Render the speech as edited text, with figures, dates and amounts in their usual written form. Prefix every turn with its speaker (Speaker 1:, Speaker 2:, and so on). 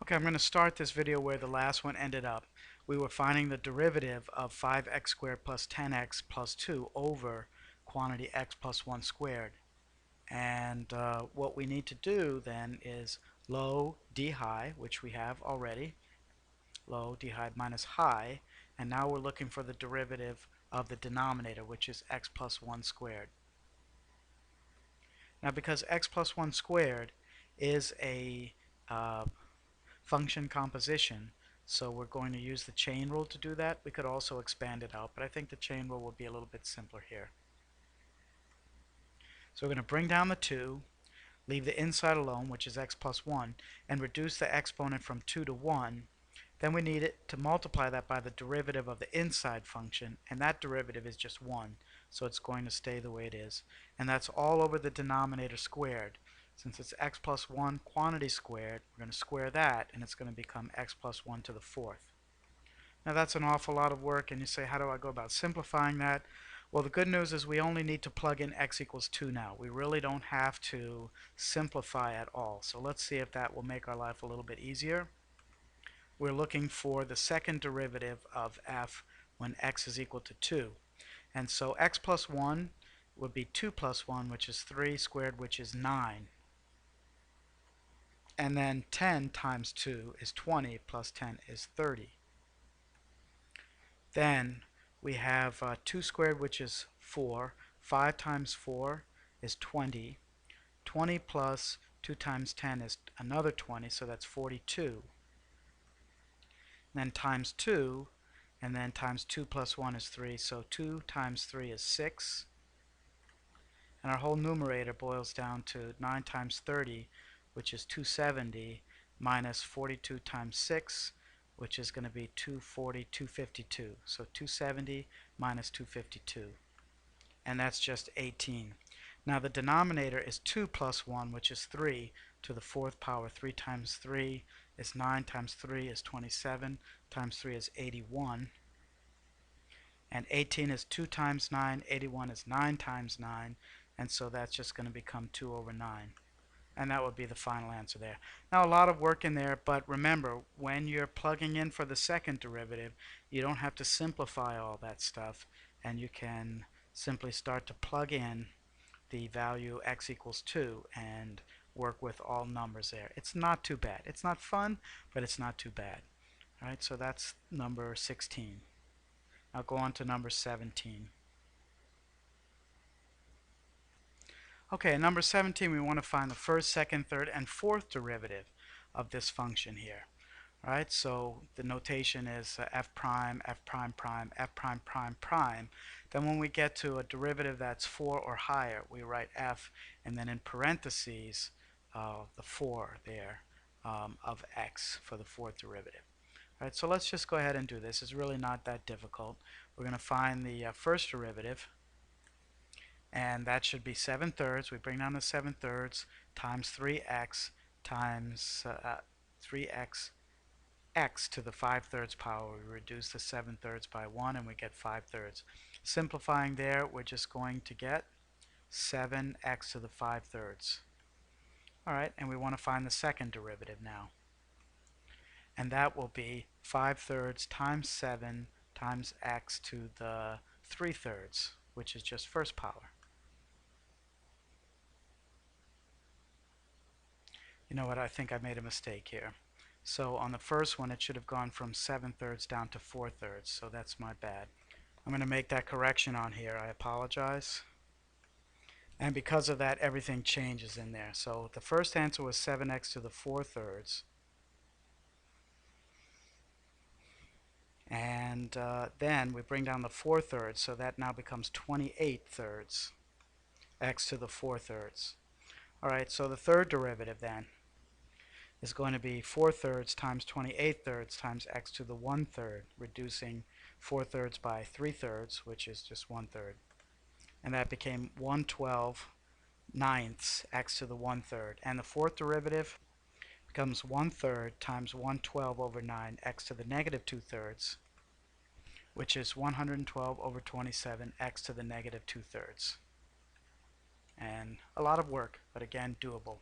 Speaker 1: Okay, I'm going to start this video where the last one ended up. We were finding the derivative of 5x squared plus 10x plus 2 over quantity x plus 1 squared. And what we need to do then is low d high, which we have already, low d high minus high, and now we're looking for the derivative of the denominator, which is x plus 1 squared. Now because x plus 1 squared is a function composition, so we're going to use the chain rule to do that. We could also expand it out, but I think the chain rule would be a little bit simpler here. So we're going to bring down the 2, leave the inside alone, which is x plus 1, and reduce the exponent from 2 to 1. Then we need it to multiply that by the derivative of the inside function, and that derivative is just 1, so it's going to stay the way it is. And that's all over the denominator squared. Since it's x plus 1 quantity squared, we're going to square that, and it's going to become x plus 1 to the 4th. Now that's an awful lot of work, and you say, how do I go about simplifying that? Well, the good news is we only need to plug in x equals 2 now. We really don't have to simplify at all. So let's see if that will make our life a little bit easier. We're looking for the second derivative of f when x is equal to 2. And so x plus 1 would be 2 plus 1, which is 3 squared, which is 9. And then 10 times 2 is 20, plus 10 is 30. Then we have 2 squared, which is 4. 5 times 4 is 20. 20 plus 2 times 10 is another 20, so that's 42. Then times 2, and then times 2 plus 1 is 3, so 2 times 3 is 6. And our whole numerator boils down to 9 times 30, which is 270, minus 42 times 6, which is going to be 240, 252. So 270 minus 252. And that's just 18. Now the denominator is 2 plus 1, which is 3 to the 4th power. 3 times 3 is 9, times 3 is 27, times 3 is 81. And 18 is 2 times 9, 81 is 9 times 9, and so that's just going to become 2 over 9. And that would be the final answer there. Now a lot of work in there, but remember, when you're plugging in for the second derivative, you don't have to simplify all that stuff, and you can simply start to plug in the value x equals 2 and work with all numbers there. It's not too bad. It's not fun, but it's not too bad. All right, so that's number 16. Now go on to number 17. Okay, number 17, we want to find the first, second, third, and fourth derivative of this function here. All right, so the notation is f prime, f prime prime, f prime prime prime. Then when we get to a derivative that's 4 or higher, we write f, and then in parentheses, the 4 there of x for the fourth derivative. All right, so let's just go ahead and do this. It's really not that difficult. We're going to find the first derivative, and that should be 7/3. We bring down the 7/3 times 3x times 3x x to the 5/3 power. We reduce the 7/3 by 1 and we get 5/3. Simplifying there, we're just going to get 7x to the 5/3. Alright, and we want to find the second derivative now. And that will be 5/3 times 7 times x to the 3/3, which is just first power. You know what, I think I made a mistake here. So on the first one, it should have gone from 7/3 down to 4/3, so that's my bad. I'm going to make that correction on here. I apologize. And because of that, everything changes in there. So the first answer was 7x to the 4/3. And then we bring down the 4/3, so that now becomes 28/3, x to the 4/3. Alright, so the third derivative then is going to be 4/3 times 28/3 times x to the 1/3, reducing 4/3 by 3/3, which is just 1/3. And that became 1/12 x to the 1/3. And the fourth derivative becomes 1/3 times 1/12 over 9 x to the negative 2/3, which is 112 over 27 x to the negative 2/3. And a lot of work, but again, doable.